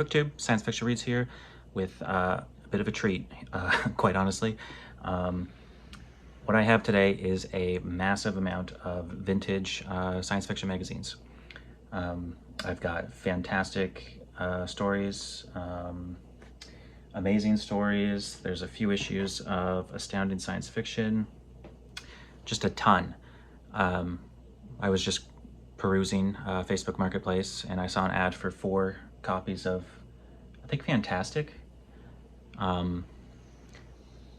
Booktube, Science Fiction Reads here with a bit of a treat, quite honestly. What I have today is a massive amount of vintage science fiction magazines. I've got fantastic stories, amazing stories. There's a few issues of Astounding Science Fiction, just a ton. I was just perusing Facebook Marketplace and I saw an ad for 4 copies of, I think, Fantastic. And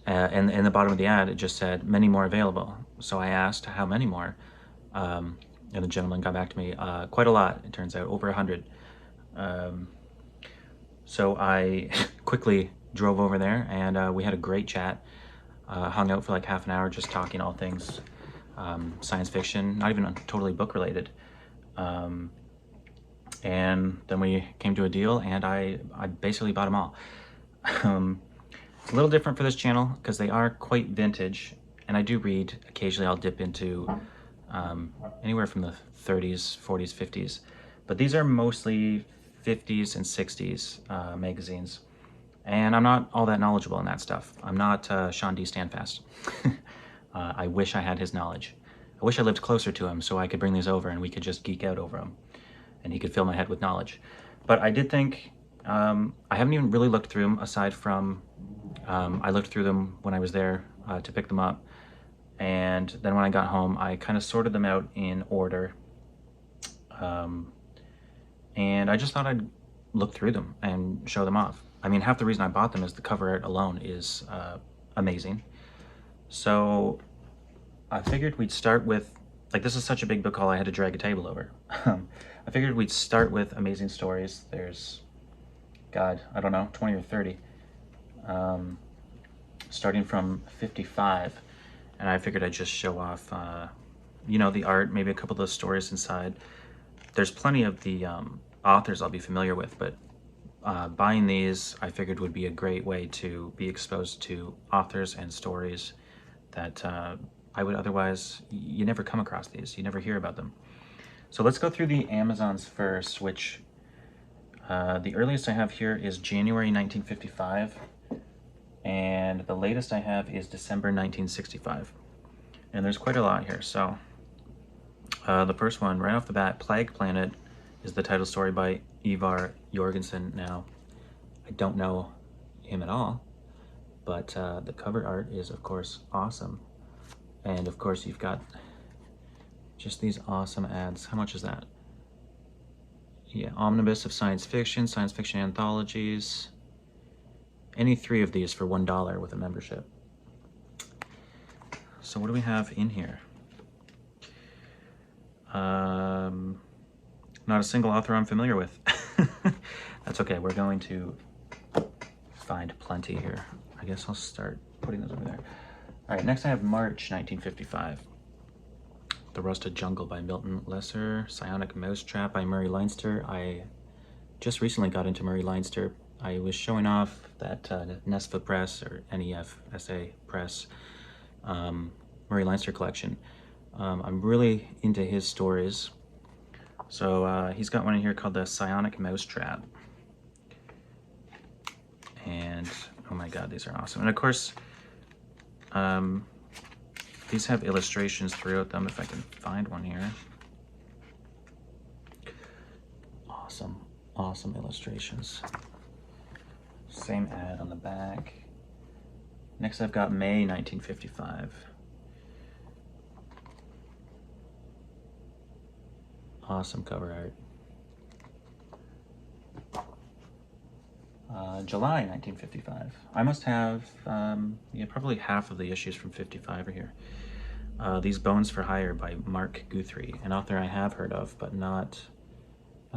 in the bottom of the ad, it just said, many more available. So I asked how many more, and the gentleman got back to me, quite a lot, it turns out, over 100. So I quickly drove over there and we had a great chat, hung out for like half an hour just talking all things science fiction, not even totally book related. And then we came to a deal and I basically bought them all. It's a little different for this channel because they are quite vintage, and I do read. Occasionally I'll dip into anywhere from the 30s, 40s, 50s, but these are mostly 50s and 60s magazines, and I'm not all that knowledgeable in that stuff. I'm not Shawn D. Standfast. I wish I had his knowledge. I wish I lived closer to him so I could bring these over and we could just geek out over them and he could fill my head with knowledge. But I did think, I haven't even really looked through them aside from, I looked through them when I was there to pick them up. And then when I got home, I kind of sorted them out in order. And I just thought I'd look through them and show them off. I mean, half the reason I bought them is the cover art alone is amazing. So I figured we'd start with, like, this is such a big book haul, I had to drag a table over. I figured we'd start with amazing stories. There's, God, I don't know, 20 or 30. Starting from 55. And I figured I'd just show off, you know, the art, maybe a couple of the stories inside. There's plenty of the authors I'll be familiar with, but buying these I figured would be a great way to be exposed to authors and stories that I would otherwise, you never come across these, you never hear about them. So let's go through the Amazons first, which the earliest I have here is January 1955, and the latest I have is December 1965. And there's quite a lot here. So the first one, right off the bat, Plague Planet, is the title story by Ivar Jorgensen. Now, I don't know him at all, but the cover art is, of course, awesome. And of course, you've got just these awesome ads. How much is that? Yeah, Omnibus of Science Fiction Anthologies. Any 3 of these for $1 with a membership. So what do we have in here? Not a single author I'm familiar with. That's okay, we're going to find plenty here. I guess I'll start putting those over there. All right, next I have March 1955. The Rusted Jungle by Milton Lesser, Psionic Mousetrap by Murray Leinster. I just recently got into Murray Leinster. I was showing off that NESFA Press, or NEFSA Press, Murray Leinster collection. I'm really into his stories. So he's got one in here called the Psionic Mousetrap. And oh my God, these are awesome. And of course, these have illustrations throughout them, if I can find one here. Awesome, awesome illustrations. Same ad on the back. Next I've got May 1955. Awesome cover art. July 1955. I must have, yeah, probably half of the issues from 55 are here. These Bones for Hire by Mark Guthrie, an author I have heard of, but not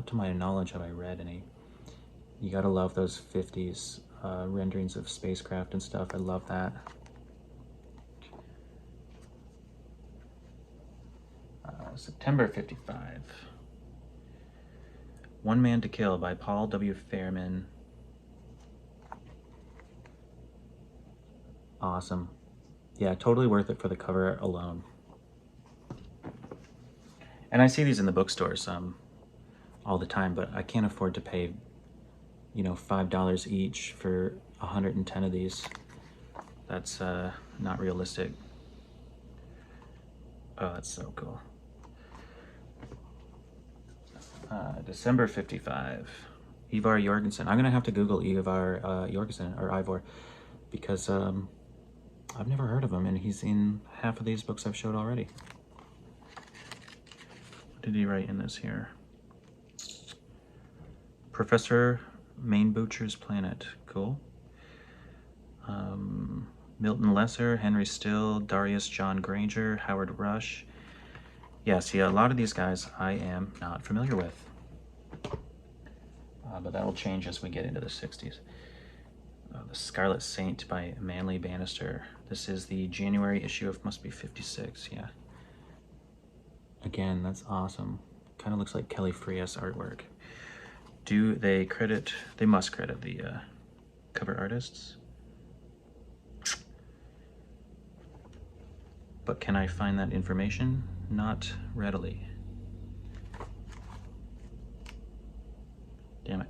to my knowledge have I read any. You gotta love those 50s renderings of spacecraft and stuff. I love that. September 55. One Man to Kill by Paul W. Fairman. Awesome. Yeah, totally worth it for the cover alone. And I see these in the bookstores all the time, but I can't afford to pay you know, $5 each for 110 of these. That's not realistic. Oh, that's so cool. December 55. Ivar Jorgensen. I'm gonna have to Google Ivar Jorgensen, or Ivor, because I've never heard of him, and he's in half of these books I've showed already. What did he write in this here? Professor Mainbutcher's Planet. Cool. Milton Lesser, Henry Still, Darius John Granger, Howard Rush. Yeah, see, a lot of these guys I am not familiar with. But that'll change as we get into the 60s. The Scarlet Saint by Manly Bannister. This is the January issue of, must be 56, yeah. Again, that's awesome. Kind of looks like Kelly Frias artwork. Do they credit, they must credit the cover artists. But can I find that information? Not readily. Damn it.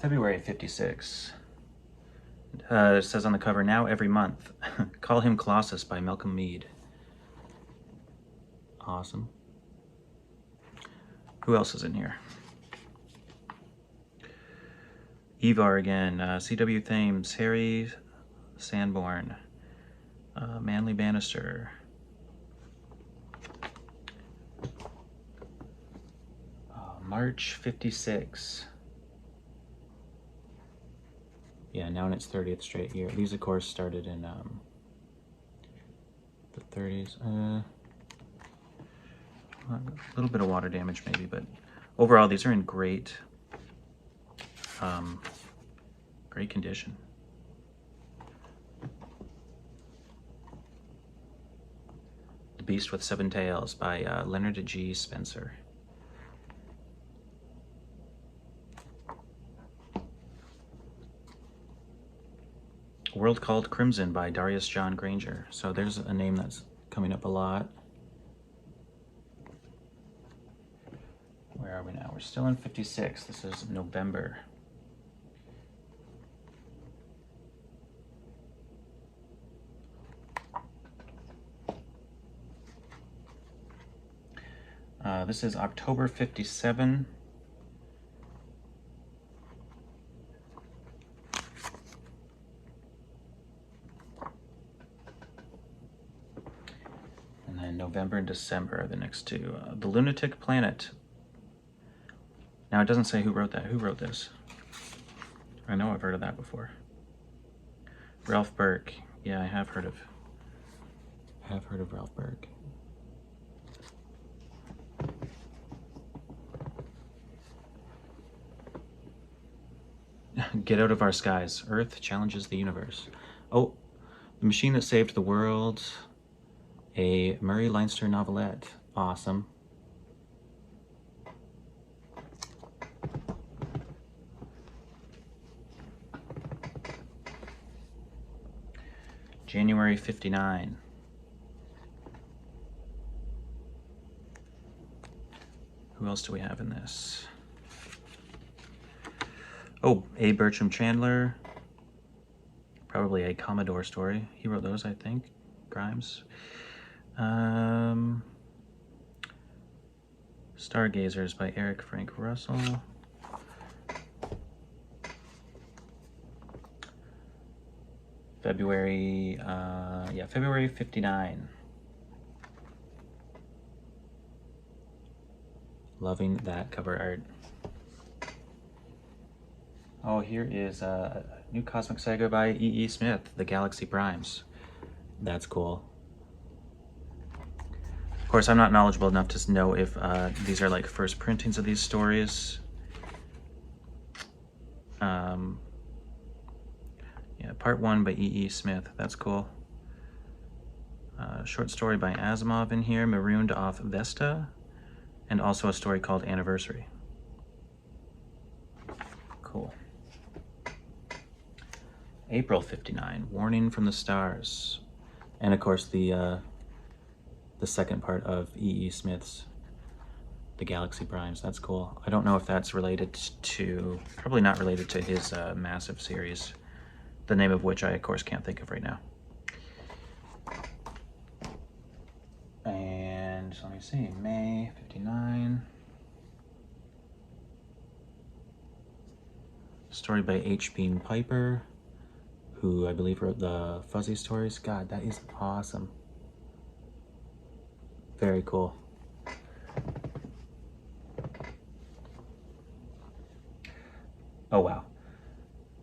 February 56. It says on the cover, now every month. Call Him Colossus by Malcolm Mead. Awesome. Who else is in here? Ivar again, C.W. Thames, Harry Sanborn, Manly Bannister. March 56. Yeah, now in its 30th straight year. These, of course, started in the 30s. A little bit of water damage, maybe, but overall, these are in great, great condition. The Beast with Seven Tails by Leonard G. Spencer. World Called Crimson by Darius John Granger. So there's a name that's coming up a lot. Where are we now? We're still in 56. This is November. This is October 57. And then November and December are the next two. The Lunatic Planet. Now, it doesn't say who wrote that. Who wrote this? I know I've heard of that before. Ralph Burke. Yeah, I have heard of Ralph Burke. Get Out of Our Skies. Earth Challenges the Universe. Oh, The Machine That Saved the World. A Murray Leinster novelette. Awesome. January 59. Who else do we have in this? Oh, A. Bertram Chandler. Probably a Commodore story. He wrote those, I think. Grimes. Stargazers by Eric Frank Russell. February 59. Loving that cover art. Oh, here is a new Cosmic Saga by E.E. Smith, The Galaxy Primes. That's cool. Of course, I'm not knowledgeable enough to know if these are like first printings of these stories. Yeah, part 1 by E.E. Smith. That's cool. Short story by Asimov in here, Marooned Off Vesta, and also a story called Anniversary. Cool. April 59, Warning from the Stars. And of course the second part of E.E. Smith's the Galaxy Primes. That's cool. I don't know if that's related to, probably not related to his massive series, the name of which I, of course, can't think of right now. And let me see, May 59. Story by H. Bean Piper, who I believe wrote the Fuzzy stories. God, that is awesome. Very cool. Oh, wow.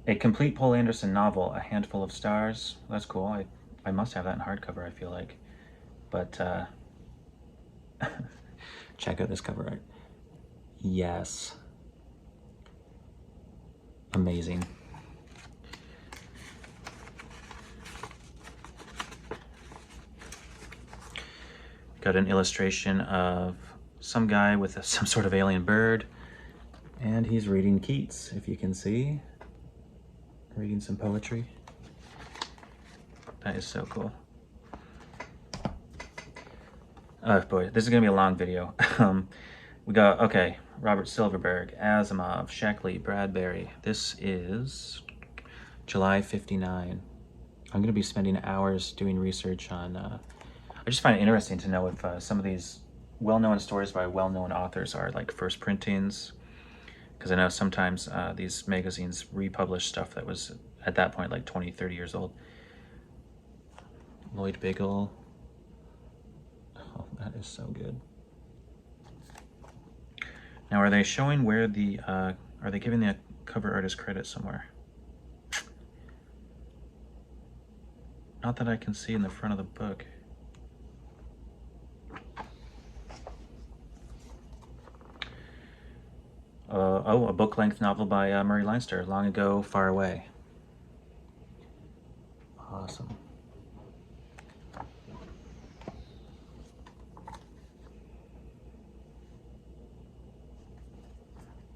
A complete Poul Anderson novel, A Handful of Stars. That's cool. I must have that in hardcover, I feel like. But, check out this cover art. Yes. Amazing. Got an illustration of some guy with some sort of alien bird, and he's reading Keats, if you can see. Reading some poetry. That is so cool. Oh boy, this is gonna be a long video. We got, okay, Robert Silverberg, Asimov, Sheckley, Bradbury. This is July 59. I'm gonna be spending hours doing research on, I just find it interesting to know if some of these well-known stories by well-known authors are like first printings, because I know sometimes these magazines republish stuff that was at that point like 20, 30 years old. Lloyd Biggle. Oh, that is so good. Now, are they showing where the, are they giving the cover artist credit somewhere? Not that I can see in the front of the book. Oh, a book-length novel by Murray Leinster, Long Ago, Far Away. Awesome.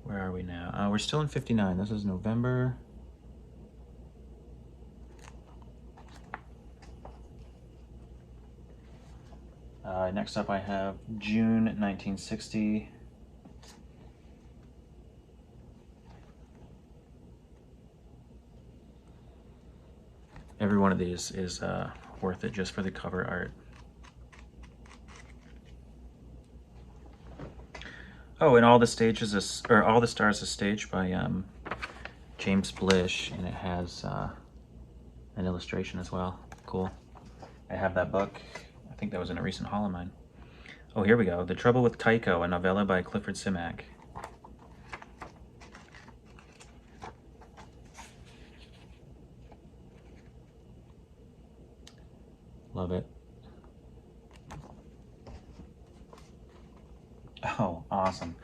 Where are we now? We're still in 59. This is November. Next up I have June 1960. Every one of these is worth it just for the cover art. Oh, and All the Stages is, or All the Stars is staged by James Blish, and it has an illustration as well. Cool. I have that book. I think that was in a recent haul of mine. Oh, here we go. The Trouble with Tycho, a novella by Clifford Simak. Love it. Oh, awesome.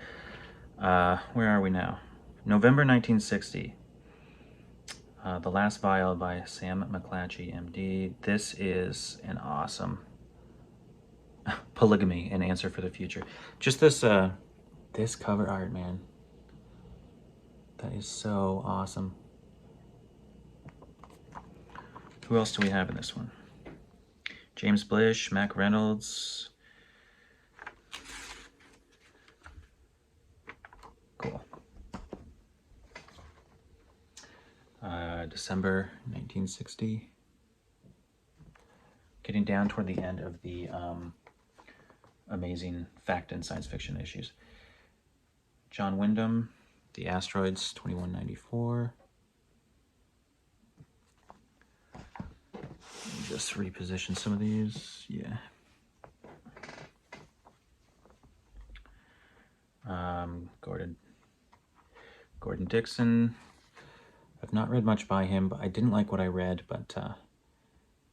Where are we now? November 1960. The Last Vial by Sam McClatchy, MD. This is an awesome Polygamy, An Answer for the Future. Just this, this cover art, man. That is so awesome. Who else do we have in this one? James Blish, Mac Reynolds. Cool. December 1960. Getting down toward the end of the amazing fact and science fiction issues. John Wyndham, The Asteroids, 2194. Just reposition some of these, yeah. Gordon Dixon. I've not read much by him, but I didn't like what I read, but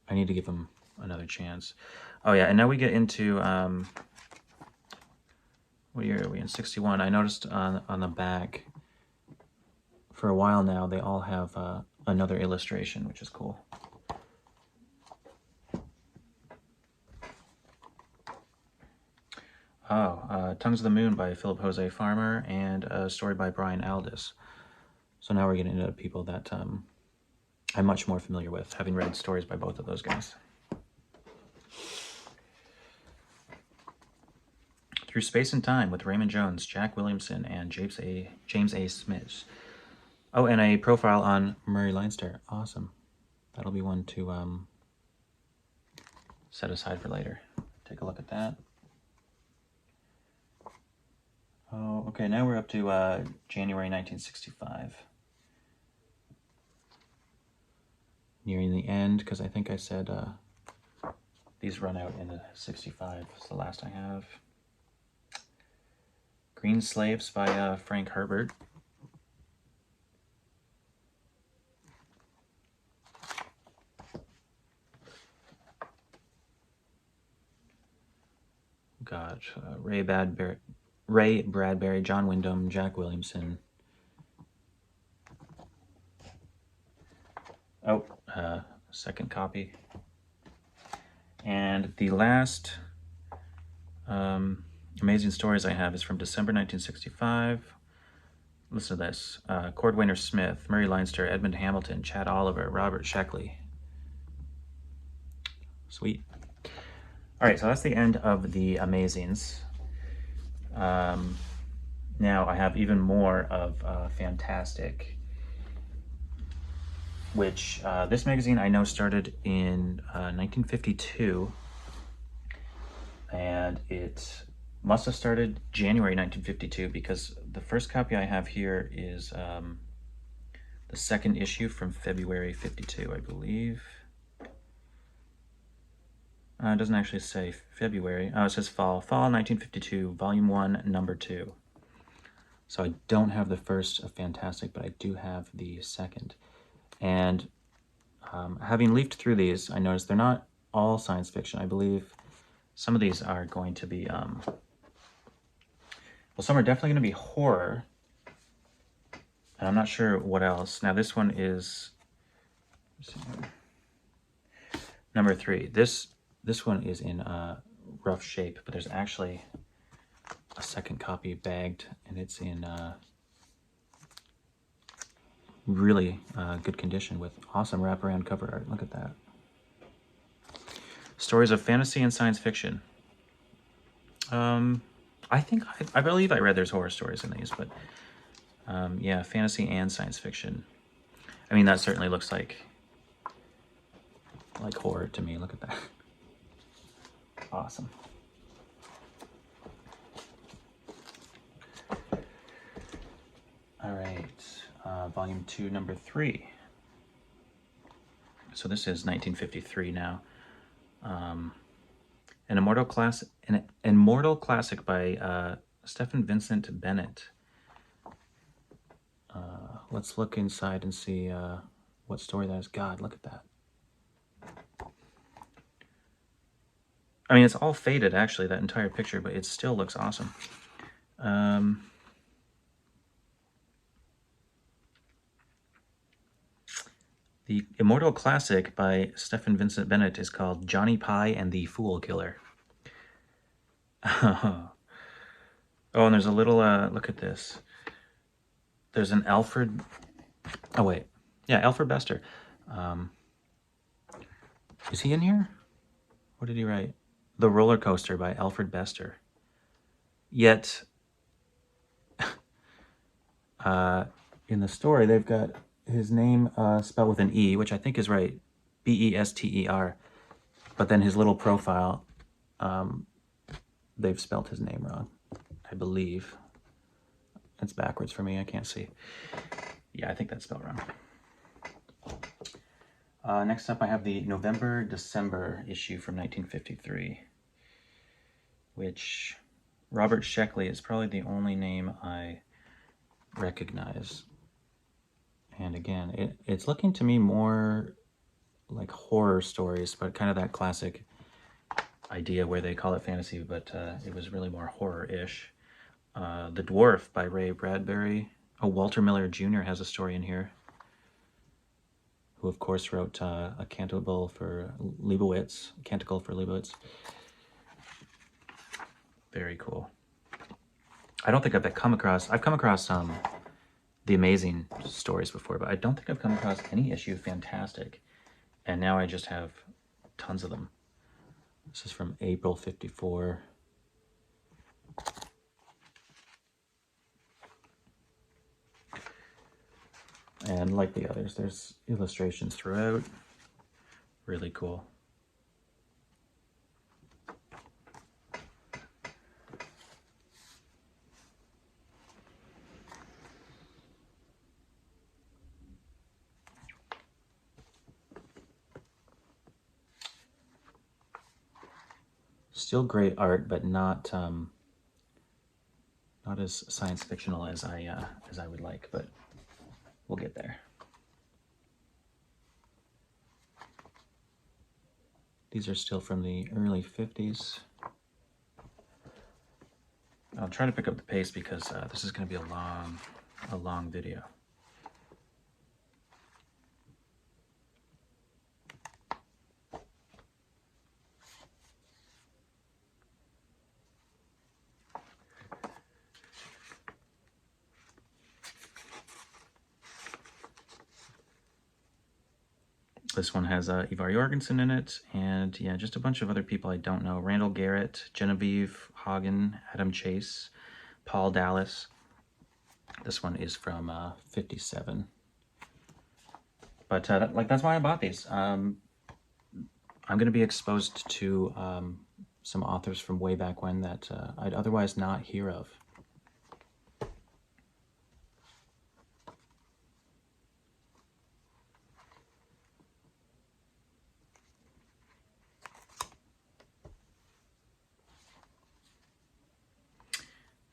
I need to give him another chance. Oh yeah, and now we get into, what year are we in? 61. I noticed on the back, for a while now, they all have another illustration, which is cool. Oh, Tongues of the Moon by Philip Jose Farmer, and a story by Brian Aldiss. So now we're getting into people that I'm much more familiar with, having read stories by both of those guys. Through Space and Time with Raymond Jones, Jack Williamson, and James A. Smith. Oh, and a profile on Murray Leinster. Awesome. That'll be one to set aside for later. Take a look at that. Oh, okay, now we're up to January 1965. Nearing the end, because I think I said these run out in the 65. It's the last I have. Green Slaves by Frank Herbert. Got Ray Bradbury, John Wyndham, Jack Williamson. Oh, second copy. And the last Amazing Stories I have is from December 1965. Listen to this. Cordwainer Smith, Murray Leinster, Edmund Hamilton, Chad Oliver, Robert Sheckley. Sweet. All right, so that's the end of the Amazings. Now I have even more of Fantastic, which this magazine I know started in 1952, and it must have started January 1952 because the first copy I have here is the second issue from February 52, I believe. It doesn't actually say February. Oh, it says fall 1952, volume 1, number 2. So I don't have the first of Fantastic, but I do have the second. And having leafed through these, I noticed they're not all science fiction. I believe some of these are going to be, well, some are definitely going to be horror. And I'm not sure what else. Now this one is number 3. This one is in rough shape, but there's actually a second copy bagged, and it's in really good condition with awesome wraparound cover art. Look at that. Stories of fantasy and science fiction. I believe I read there's horror stories in these, but yeah, fantasy and science fiction. I mean, that certainly looks like horror to me. Look at that. Awesome. All right, volume 2, number 3. So this is 1953 now. An immortal classic by Stephen Vincent Bennett. Let's look inside and see what story that is. God, look at that. I mean, it's all faded, actually, that entire picture, but it still looks awesome. The immortal classic by Stephen Vincent Bennett is called Johnny Pie and the Fool Killer. Oh, and there's a little, look at this. There's an Alfred, oh wait, yeah, Alfred Bester. Is he in here? What did he write? The Roller Coaster by Alfred Bester. Yet, in the story, they've got his name spelled with an E, which I think is right, B-E-S-T-E-R. But then his little profile, they've spelled his name wrong, I believe. It's backwards for me, I can't see. Yeah, I think that's spelled wrong. Next up, I have the November-December issue from 1953, which Robert Sheckley is probably the only name I recognize. And again, it's looking to me more like horror stories, but kind of that classic idea where they call it fantasy, but it was really more horror-ish. The Dwarf by Ray Bradbury. Oh, Walter Miller Jr. has a story in here, who of course wrote a Canticle for Leibowitz. Very cool. I don't think I've come across the Amazing stories before, but I don't think I've come across any issue of Fantastic, and now I just have tons of them. This is from April 54. And like the others, there's illustrations throughout. Really cool. Still great art, but not not as science fictional as I would like, but we'll get there. These are still from the early 50s. I'll try to pick up the pace because this is going to be a long video. This one has Ivar Jorgensen in it, and yeah, just a bunch of other people I don't know. Randall Garrett, Genevieve Hagen, Adam Chase, Paul Dallas. This one is from 57. But that's why I bought these. I'm going to be exposed to some authors from way back when that I'd otherwise not hear of.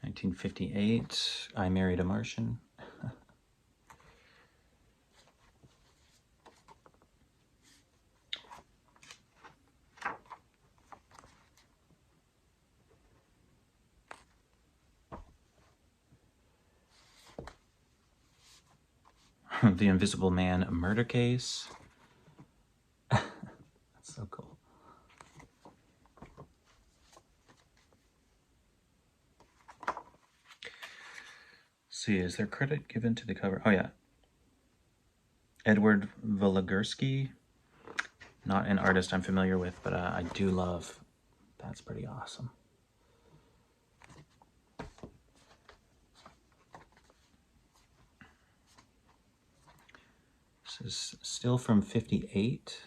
(1958), I Married a Martian. The Invisible Man murder case. That's so cool. See, is there credit given to the cover? Oh yeah. Edward Vologursky. Not an artist I'm familiar with, but I do love. That's pretty awesome. This is still from 58.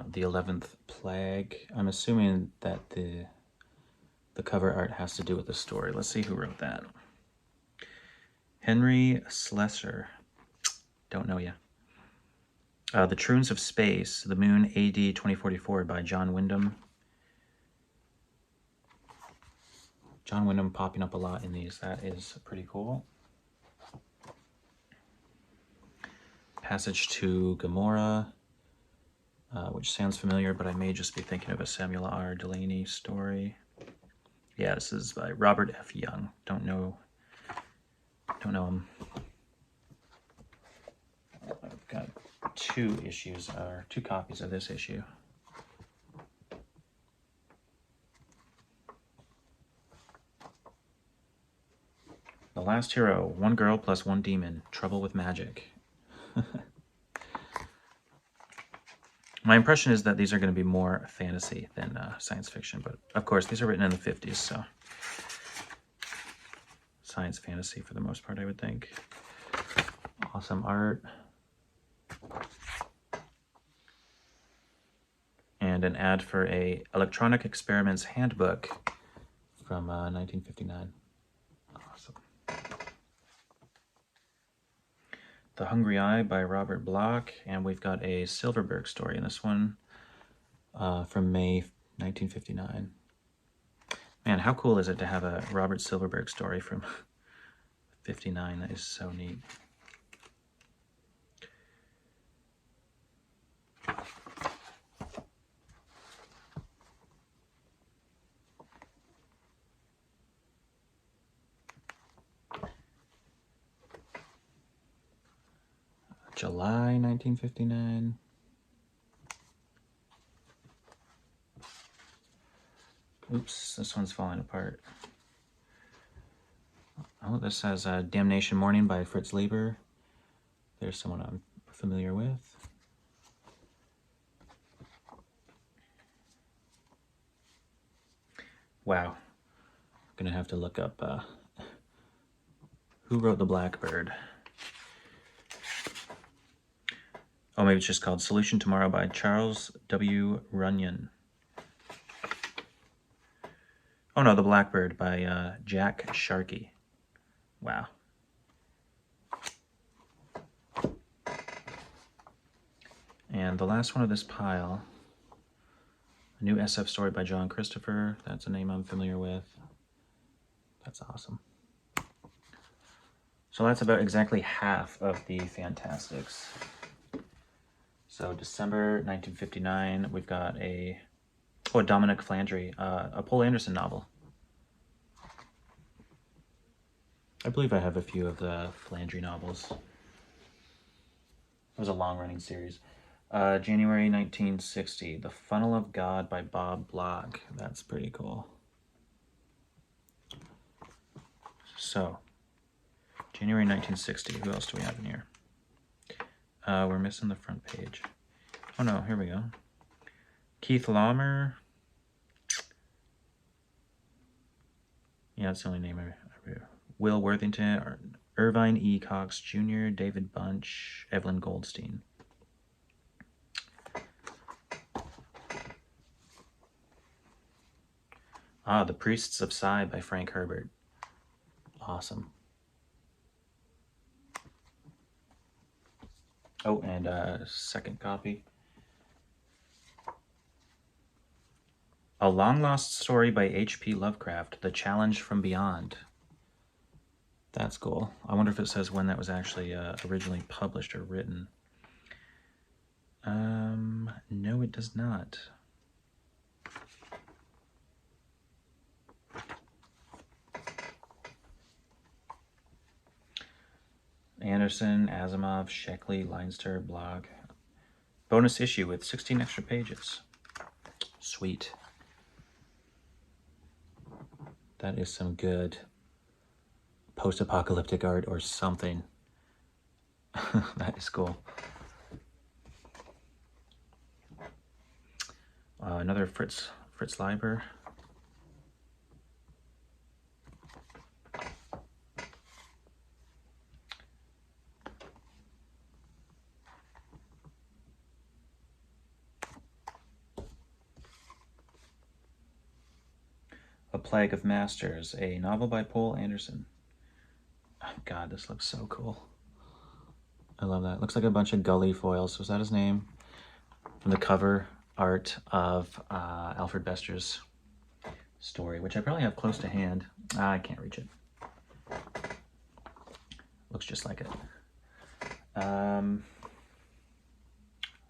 The 11th Plague. I'm assuming that the cover art has to do with the story. Let's see who wrote that. Henry Slessor. Don't know ya. The Troons of Space, The Moon, AD 2044 by John Wyndham. John Wyndham popping up a lot in these. That is pretty cool. Passage to Gomorrah, which sounds familiar, but I may just be thinking of a Samuel R. Delany story. Yeah, this is by Robert F. Young. Don't know him. I've got two copies of this issue. The Last Hero, One Girl Plus One Demon, Trouble with Magic. My impression is that these are going to be more fantasy than science fiction, but of course these are written in the 50s, so science fantasy for the most part, I would think. Awesome art. And an ad for a Electronic Experiments Handbook from 1959. Awesome. The Hungry Eye by Robert Bloch, and we've got a Silverberg story in this one from May 1959. Man, how cool is it to have a Robert Silverberg story from 59? That is so neat. July 1959. Oops, this one's falling apart. Oh, this has Damnation Morning by Fritz Leiber. There's someone I'm familiar with. Wow. I'm gonna have to look up who wrote The Blackbird. Oh, maybe it's just called Solution Tomorrow by Charles W. Runyon. Oh no, The Blackbird by Jack Sharkey. Wow. And the last one of this pile, a new SF story by John Christopher. That's a name I'm familiar with. That's awesome. So that's about exactly half of the Fantastics. So December 1959, we've got a Dominic Flandry, a Poul Anderson novel. I believe I have a few of the Flandry novels. It was a long-running series. January 1960, The Funnel of God by Bob Block. That's pretty cool. So, January 1960, who else do we have in here? We're missing the front page. Oh no, here we go. Keith Laumer. Yeah, that's the only name I Will Worthington, Irvine E. Cox Jr., David Bunch, Evelyn Goldstein. The Priests of Psi by Frank Herbert. Awesome. Oh, and a second copy. A Long Lost Story by H.P. Lovecraft, The Challenge from Beyond. That's cool. I wonder if it says when that was actually originally published or written. No, it does not. Anderson, Asimov, Sheckley, Leinster, Blog. Bonus issue with 16 extra pages. Sweet. That is some good post-apocalyptic art or something. That is cool. Another Fritz Leiber. A Plague of Masters, a novel by Poul Anderson. Oh, God, this looks so cool. I love that. It looks like a bunch of gully foils. Was that his name? From the cover art of Alfred Bester's story, which I probably have close to hand. I can't reach it. Looks just like it.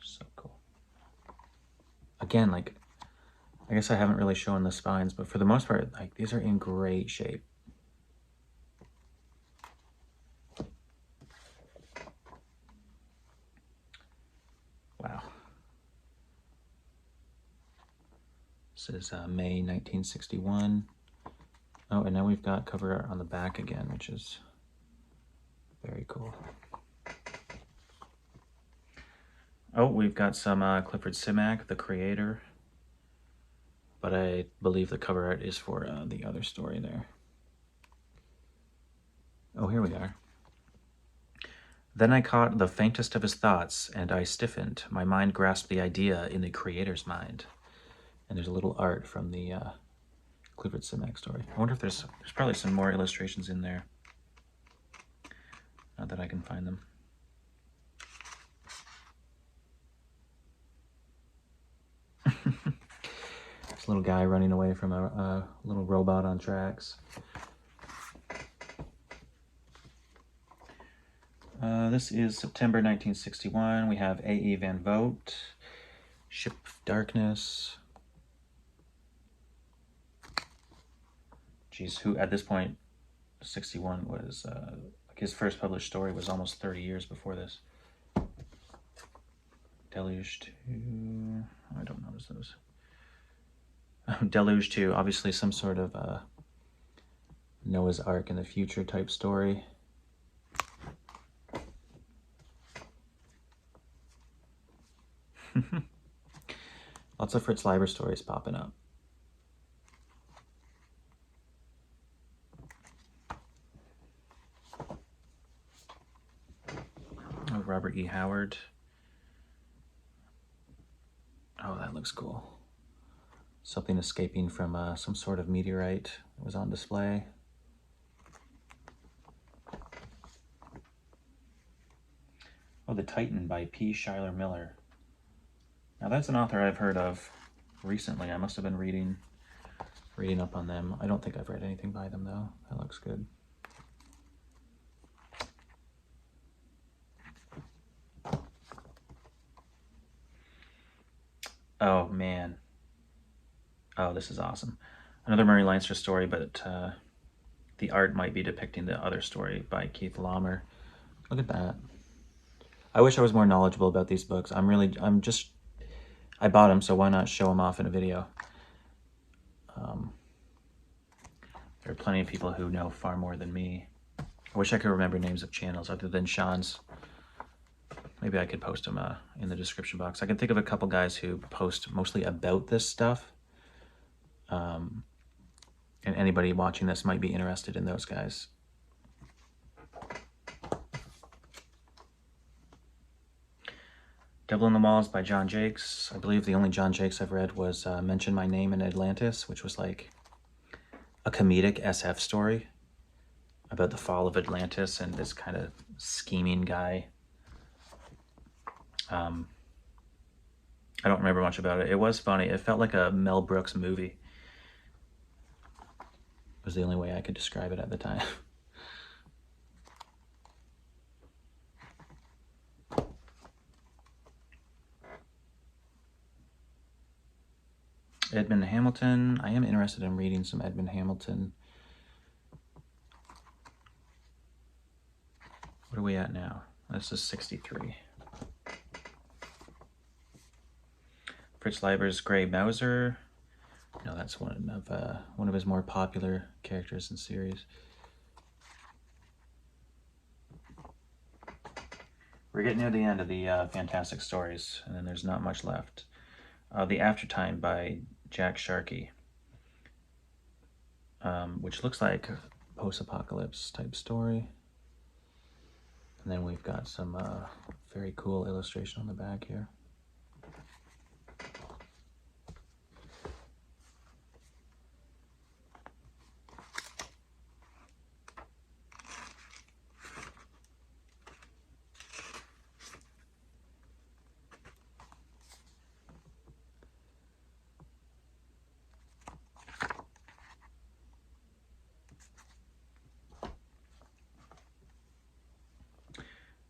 So cool. Again, like, I guess I haven't really shown the spines, but for the most part, like, these are in great shape. Wow. This is May 1961. Oh, and now we've got cover art on the back again, which is very cool. Oh, we've got some Clifford Simak, the creator. But I believe the cover art is for the other story there. Oh, here we are. Then I caught the faintest of his thoughts, and I stiffened. My mind grasped the idea in the creator's mind. And there's a little art from the Clifford Simak story. I wonder if there's probably some more illustrations in there. Not that I can find them. This little guy running away from a little robot on tracks. This is September 1961. We have A.E. Van Vogt, Ship of Darkness. Geez, who at this point, 61 was, like his first published story was almost 30 years before this. Deluge 2, I don't notice those. Deluge 2, obviously some sort of Noah's Ark in the future type story. Lots of Fritz Leiber stories popping up. Robert E. Howard. Oh, that looks cool. Something escaping from some sort of meteorite that was on display. Oh, The Titan by P. Schuyler Miller. Now that's an author I've heard of recently. I must have been reading up on them. I don't think I've read anything by them though. That looks good. Oh man. Oh, this is awesome. Another Murray Leinster story, but the art might be depicting the other story by Keith Laumer. Look at that. I wish I was more knowledgeable about these books. I bought them, so why not show them off in a video? There are plenty of people who know far more than me. I wish I could remember names of channels other than Shawn's. Maybe I could post them in the description box. I can think of a couple guys who post mostly about this stuff. And anybody watching this might be interested in those guys. Devil in the Walls by John Jakes. I believe the only John Jakes I've read was Mention My Name in Atlantis, which was like a comedic SF story about the fall of Atlantis and this kind of scheming guy. I don't remember much about it. It was funny. It felt like a Mel Brooks movie. It was the only way I could describe it at the time. Edmund Hamilton. I am interested in reading some Edmund Hamilton. What are we at now? This is 63. Fritz Leiber's Grey Mauser. No, that's one of his more popular characters in series. We're getting near the end of the fantastic stories, and then there's not much left. The Aftertime by Jack Sharkey, which looks like a post-apocalypse type story. And then we've got some very cool illustration on the back here.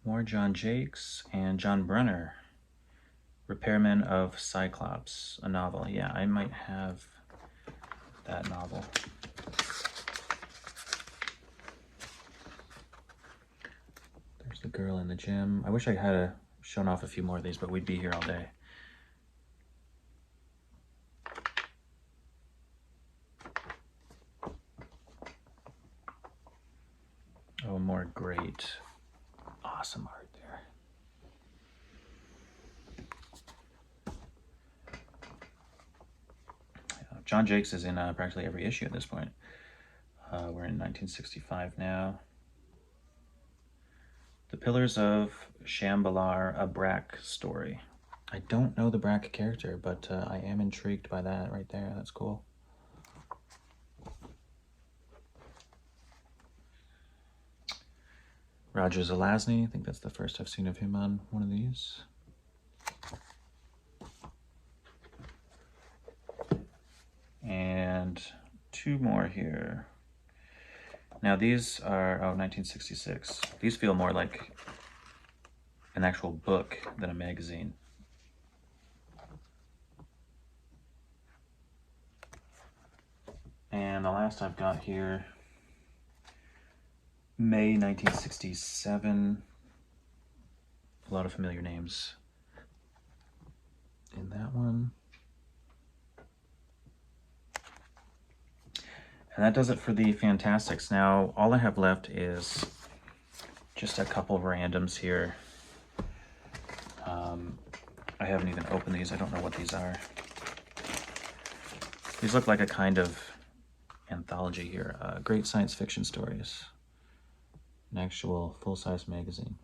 More John Jakes and John Brunner, Repairman of Cyclops, a novel. Yeah, I might have that novel. There's the girl in the gym. I wish I had shown off a few more of these, but we'd be here all day. Oh, more great, awesome art there. John Jakes is in practically every issue at this point. We're in 1965 now. The Pillars of Shambhalar, a Brack story. I don't know the Brack character, but I am intrigued by that right there. That's cool. Roger Zelazny, I think that's the first I've seen of him on one of these. And two more here. Now these are, 1966. These feel more like an actual book than a magazine. And the last I've got here, May 1967. A lot of familiar names in that one. And that does it for the Fantastics. Now, all I have left is just a couple randoms here. I haven't even opened these. I don't know what these are. These look like a kind of anthology here. Great science fiction stories. An actual full-size magazine.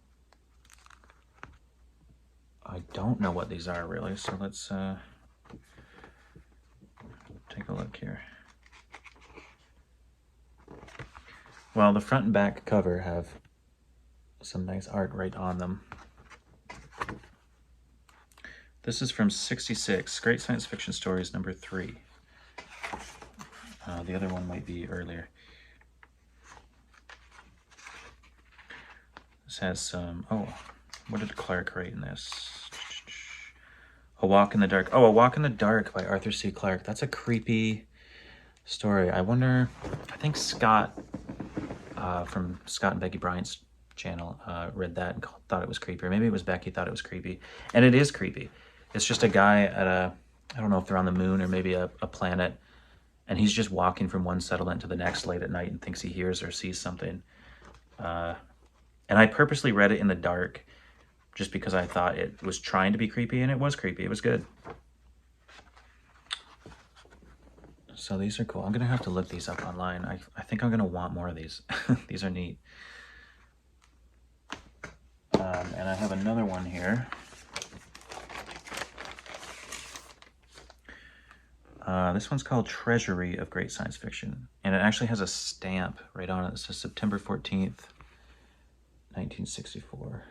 I don't know what these are really, so let's take a look here. Well, the front and back cover have some nice art right on them. This is from '66, Great Science Fiction Stories number 3. The other one might be earlier. This has some, oh, what did Clarke write in this? A Walk in the Dark. Oh, A Walk in the Dark by Arthur C. Clarke. That's a creepy story. I wonder, I think Scott from Scott and Becky Bryant's channel read that and thought it was creepy. Or maybe it was Becky thought it was creepy. And it is creepy. It's just a guy at a, I don't know if they're on the moon or maybe a planet, and he's just walking from one settlement to the next late at night and thinks he hears or sees something. And I purposely read it in the dark just because I thought it was trying to be creepy, and it was creepy. It was good. So these are cool. I'm going to have to look these up online. I think I'm going to want more of these. These are neat. And I have another one here. This one's called Treasury of Great Science Fiction. And it actually has a stamp right on it. It says September 14th, 1964.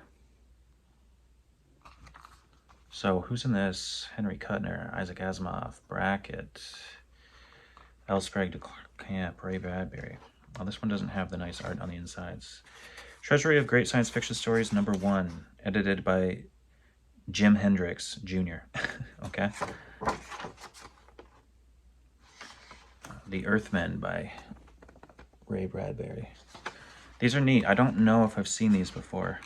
So who's in this? Henry Kuttner, Isaac Asimov, Brackett, L. Sprague de Camp, Ray Bradbury. Well, this one doesn't have the nice art on the insides. Treasury of Great Science Fiction Stories, number 1, edited by Jim Hendricks, Jr. Okay. The Earthmen by Ray Bradbury. These are neat. I don't know if I've seen these before.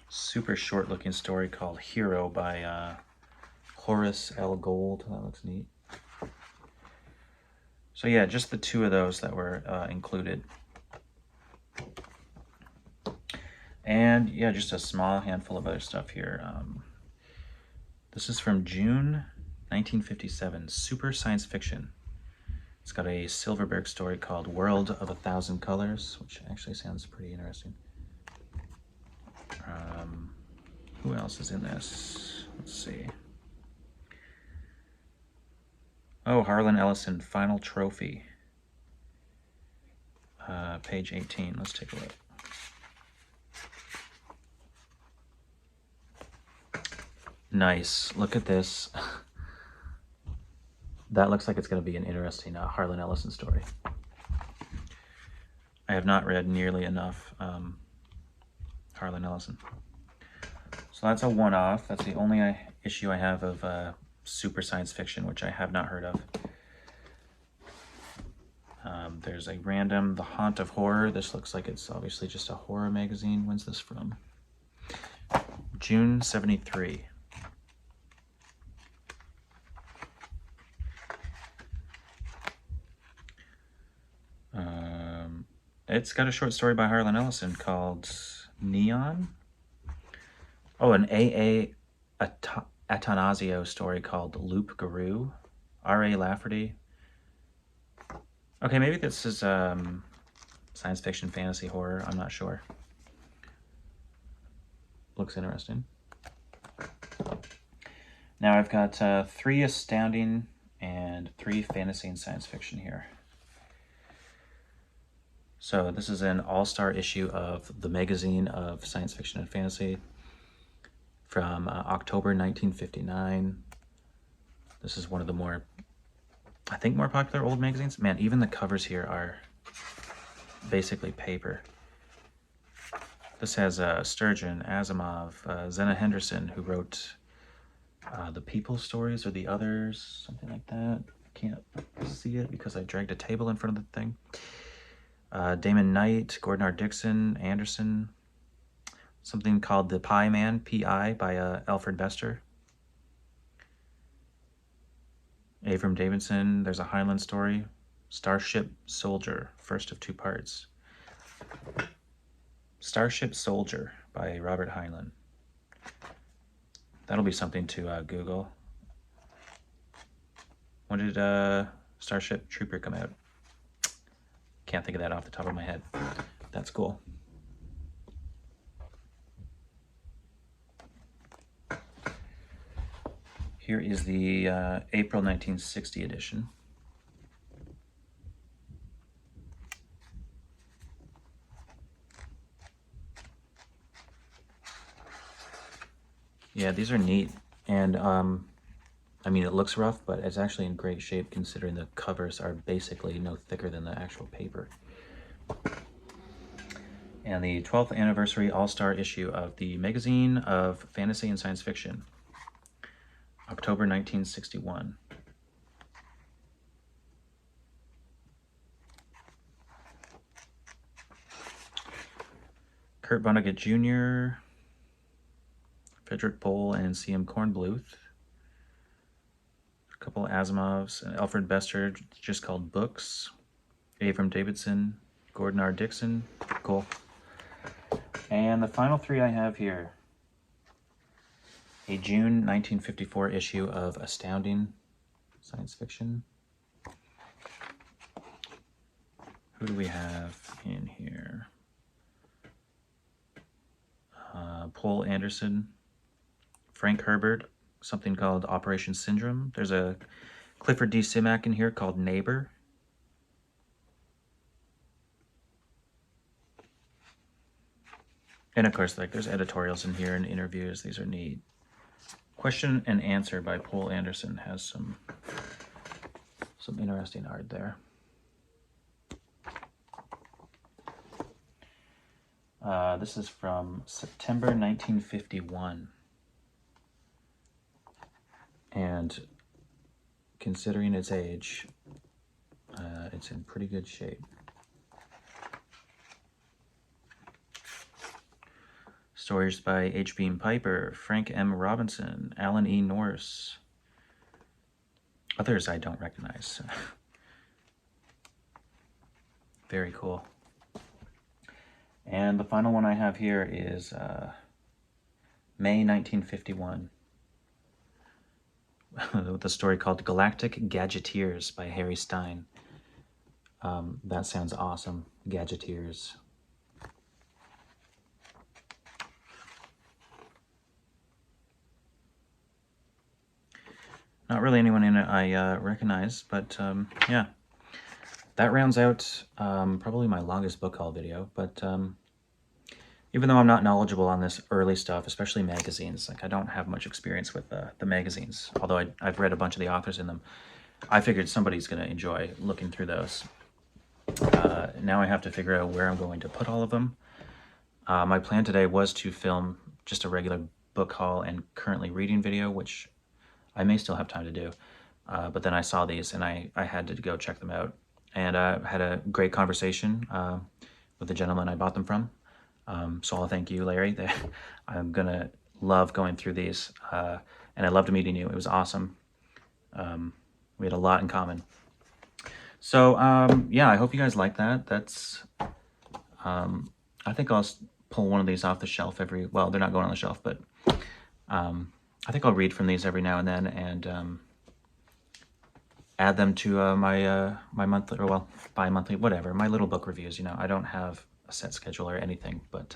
Super short looking story called Hero by Horace L. Gold. That looks neat. So yeah, just the 2 of those that were included. And yeah, just a small handful of other stuff here. This is from June 1957, Super Science Fiction. It's got a Silverberg story called World of a Thousand Colors, which actually sounds pretty interesting. Who else is in this? Let's see. Oh, Harlan Ellison, Final Trophy. Page 18. Let's take a look. Nice. Look at this. That looks like it's going to be an interesting Harlan Ellison story. I have not read nearly enough Harlan Ellison. So that's a one-off. That's the only issue I have of super science fiction, which I have not heard of. There's a random The Haunt of Horror. This looks like it's obviously just a horror magazine. When's this from? June 73. It's got a short story by Harlan Ellison called Neon. Oh, an A.A. Atanasio story called Loop Guru. R.A. Lafferty. Okay, maybe this is science fiction, fantasy, horror. I'm not sure. Looks interesting. Now I've got 3 astounding and 3 fantasy and science fiction here. So this is an all-star issue of the Magazine of Science Fiction and Fantasy from October 1959. This is one of the more, I think, more popular old magazines. Man, even the covers here are basically paper. This has Sturgeon, Asimov, Zena Henderson, who wrote The People Stories or The Others, something like that. I can't see it because I dragged a table in front of the thing. Damon Knight, Gordon R. Dixon, Anderson, something called The Pie Man, P.I., by Alfred Bester. Avram Davidson, there's a Heinlein story. Starship Soldier, first of 2 parts. Starship Soldier by Robert Heinlein. That'll be something to Google. When did Starship Trooper come out? Can't think of that off the top of my head. That's cool. Here is the April 1960 edition. Yeah, these are neat, and I mean, it looks rough, but it's actually in great shape considering the covers are basically no thicker than the actual paper. And the 12th anniversary all-star issue of the Magazine of Fantasy and Science Fiction, October 1961. Kurt Vonnegut Jr., Frederick Pohl, and C.M. Kornbluth. A couple Asimovs, Alfred Bester, just called Books. Avram Davidson, Gordon R. Dixon. Cool. And the final three I have here. A June 1954 issue of Astounding Science Fiction. Who do we have in here? Poul Anderson, Frank Herbert, something called Operation Syndrome. There's a Clifford D. Simak in here called Neighbor. And of course, like, there's editorials in here and interviews. These are neat. Question and Answer by Poul Anderson has some interesting art there. This is from September 1951. And considering its age, it's in pretty good shape. Stories by H. Beam Piper, Frank M. Robinson, Alan E. Norse. Others I don't recognize. Very cool. And the final one I have here is May 1951. With a story called Galactic Gadgeteers by Harry Stein. That sounds awesome. Gadgeteers. Not really anyone in it I recognize, but yeah. That rounds out probably my longest book haul video, but even though I'm not knowledgeable on this early stuff, especially magazines, like I don't have much experience with the magazines, although I've read a bunch of the authors in them, I figured somebody's going to enjoy looking through those. Now I have to figure out where I'm going to put all of them. My plan today was to film just a regular book haul and currently reading video, which I may still have time to do. But then I saw these and I had to go check them out. And had a great conversation with the gentleman I bought them from. So I'll thank you, Larry. I'm going to love going through these. And I loved meeting you. It was awesome. We had a lot in common. So, yeah, I hope you guys like that. That's, I think I'll pull one of these off the shelf well, they're not going on the shelf, but I think I'll read from these every now and then and add them to my monthly, or well, bi-monthly, whatever, my little book reviews. You know, I don't have a set schedule or anything, but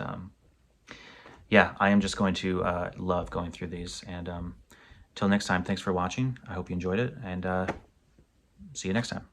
yeah, I am just going to love going through these. And till next time, thanks for watching. I hope you enjoyed it, and see you next time.